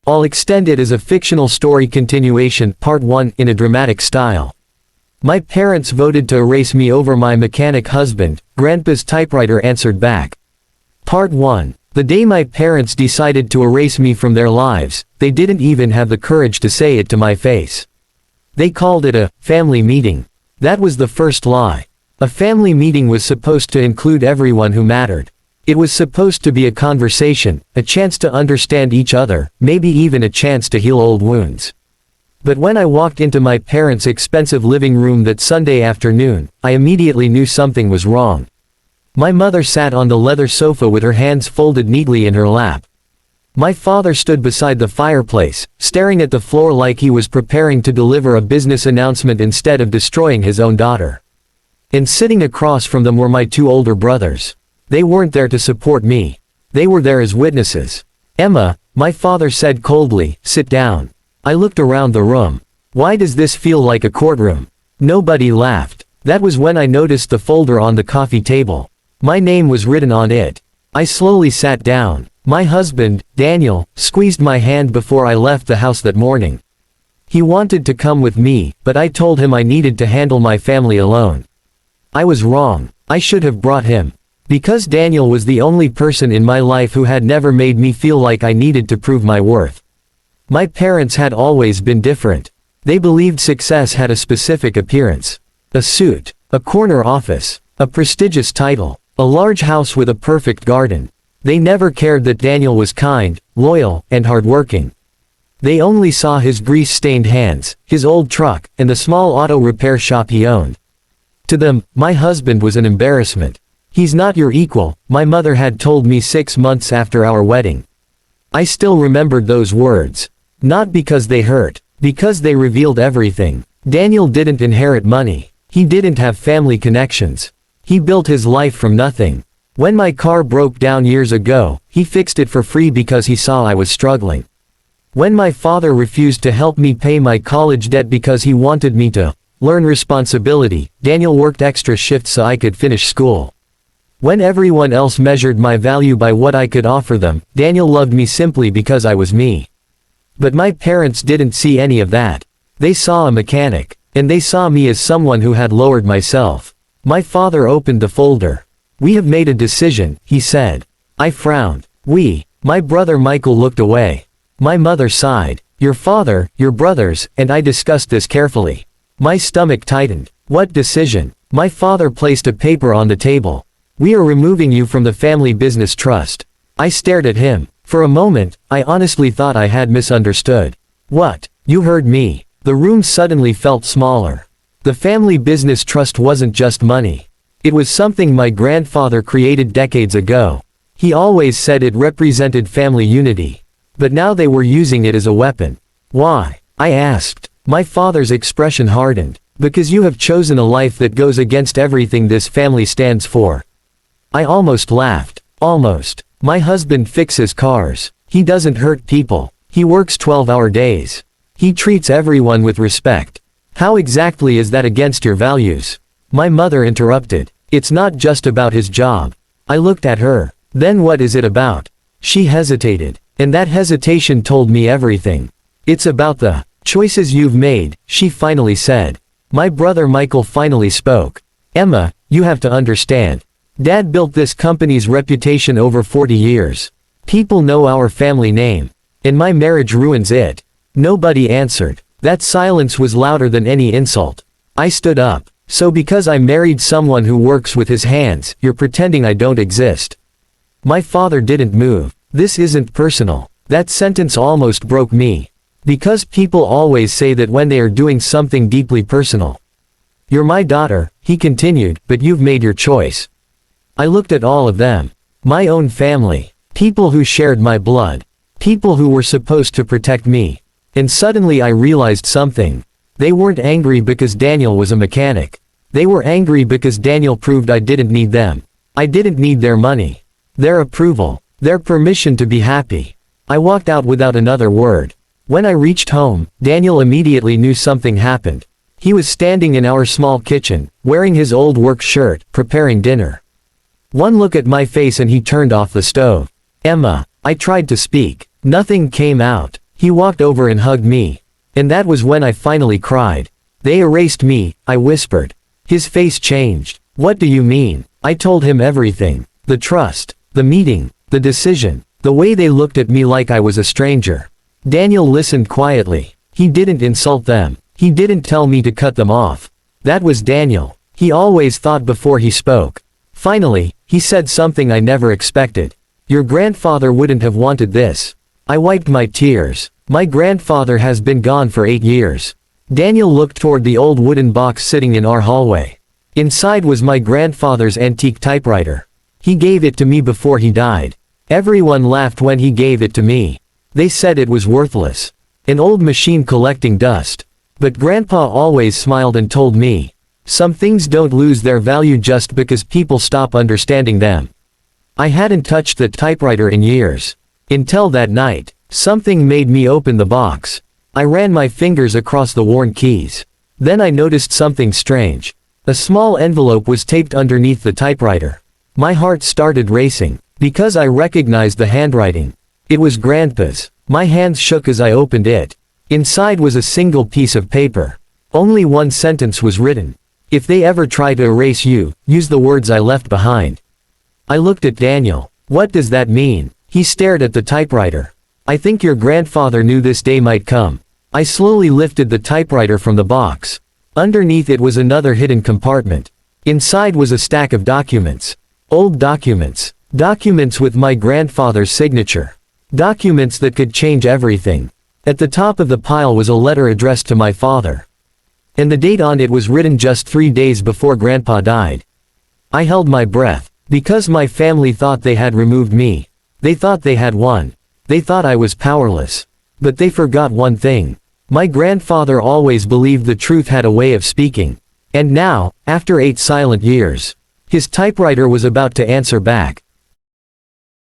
I'll extend it as a fictional story continuation, part 1, in a dramatic style. My parents voted to erase me over my mechanic husband, Grandpa's typewriter answered back. Part 1. The day my parents decided to erase me from their lives, they didn't even have the courage to say it to my face. They called it a family meeting. That was the first lie. A family meeting was supposed to include everyone who mattered. It was supposed to be a conversation, a chance to understand each other, maybe even a chance to heal old wounds. But when I walked into my parents' expensive living room that Sunday afternoon, I immediately knew something was wrong. My mother sat on the leather sofa with her hands folded neatly in her lap. My father stood beside the fireplace, staring at the floor like he was preparing to deliver a business announcement instead of destroying his own daughter. And sitting across from them were my 2 older brothers. They weren't there to support me. They were there as witnesses. "Emma," my father said coldly, "sit down." I looked around the room. Why does this feel like a courtroom? Nobody laughed. That was when I noticed the folder on the coffee table. My name was written on it. I slowly sat down. My husband, Daniel, squeezed my hand before I left the house that morning. He wanted to come with me, but I told him I needed to handle my family alone. I was wrong. I should have brought him. Because Daniel was the only person in my life who had never made me feel like I needed to prove my worth. My parents had always been different. They believed success had a specific appearance. A suit, a corner office, a prestigious title, a large house with a perfect garden. They never cared that Daniel was kind, loyal, and hardworking. They only saw his grease-stained hands, his old truck, and the small auto repair shop he owned. To them, my husband was an embarrassment. "He's not your equal," my mother had told me 6 months after our wedding. I still remembered those words. Not because they hurt, because they revealed everything. Daniel didn't inherit money. He didn't have family connections. He built his life from nothing. When my car broke down years ago, he fixed it for free because he saw I was struggling. When my father refused to help me pay my college debt because he wanted me to learn responsibility, Daniel worked extra shifts so I could finish school. When everyone else measured my value by what I could offer them, Daniel loved me simply because I was me. But my parents didn't see any of that. They saw a mechanic, and they saw me as someone who had lowered myself. My father opened the folder. "We have made a decision," he said. I frowned. "We?" My brother Michael looked away. My mother sighed. "Your father, your brothers, and I discussed this carefully." My stomach tightened. "What decision?" My father placed a paper on the table. "We are removing you from the family business trust." I stared at him. For a moment, I honestly thought I had misunderstood. "What? You heard me." The room suddenly felt smaller. The family business trust wasn't just money. It was something my grandfather created decades ago. He always said it represented family unity. But now they were using it as a weapon. "Why?" I asked. My father's expression hardened. "Because you have chosen a life that goes against everything this family stands for." I almost laughed. Almost. My husband fixes cars. He doesn't hurt people. He works 12-hour days. He treats everyone with respect. How exactly is that against your values? My mother interrupted. "It's not just about his job." I looked at her. "Then what is it about?" She hesitated. And that hesitation told me everything. "It's about the choices you've made," she finally said. My brother Michael finally spoke. "Emma, you have to understand. Dad built this company's reputation over 40 years. People know our family name. And my marriage ruins it." Nobody answered. That silence was louder than any insult. I stood up. "So because I married someone who works with his hands, you're pretending I don't exist?" My father didn't move. "This isn't personal." That sentence almost broke me. Because people always say that when they are doing something deeply personal. "You're my daughter," he continued, "but you've made your choice." I looked at all of them. My own family. People who shared my blood. People who were supposed to protect me. And suddenly I realized something. They weren't angry because Daniel was a mechanic. They were angry because Daniel proved I didn't need them. I didn't need their money. Their approval. Their permission to be happy. I walked out without another word. When I reached home, Daniel immediately knew something happened. He was standing in our small kitchen, wearing his old work shirt, preparing dinner. One look at my face and he turned off the stove. "Emma," I tried to speak. Nothing came out. He walked over and hugged me. And that was when I finally cried. "They erased me," I whispered. His face changed. "What do you mean?" I told him everything. The trust, the meeting, the decision, the way they looked at me like I was a stranger. Daniel listened quietly. He didn't insult them. He didn't tell me to cut them off. That was Daniel. He always thought before he spoke. Finally, he said something I never expected. "Your grandfather wouldn't have wanted this." I wiped my tears. My grandfather has been gone for 8 years. Daniel looked toward the old wooden box sitting in our hallway. Inside was my grandfather's antique typewriter. He gave it to me before he died. Everyone laughed when he gave it to me. They said it was worthless. An old machine collecting dust. But Grandpa always smiled and told me, "Some things don't lose their value just because people stop understanding them." I hadn't touched the typewriter in years. Until that night, something made me open the box. I ran my fingers across the worn keys. Then I noticed something strange. A small envelope was taped underneath the typewriter. My heart started racing, because I recognized the handwriting. It was Grandpa's. My hands shook as I opened it. Inside was a single piece of paper. Only one sentence was written. "If they ever try to erase you, use the words I left behind." I looked at Daniel. "What does that mean?" He stared at the typewriter. "I think your grandfather knew this day might come." I slowly lifted the typewriter from the box. Underneath it was another hidden compartment. Inside was a stack of documents. Old documents. Documents with my grandfather's signature. Documents that could change everything. At the top of the pile was a letter addressed to my father. And the date on it was written just 3 days before Grandpa died. I held my breath, because my family thought they had removed me. They thought they had won. They thought I was powerless. But they forgot one thing. My grandfather always believed the truth had a way of speaking. And now, after 8 silent years, his typewriter was about to answer back.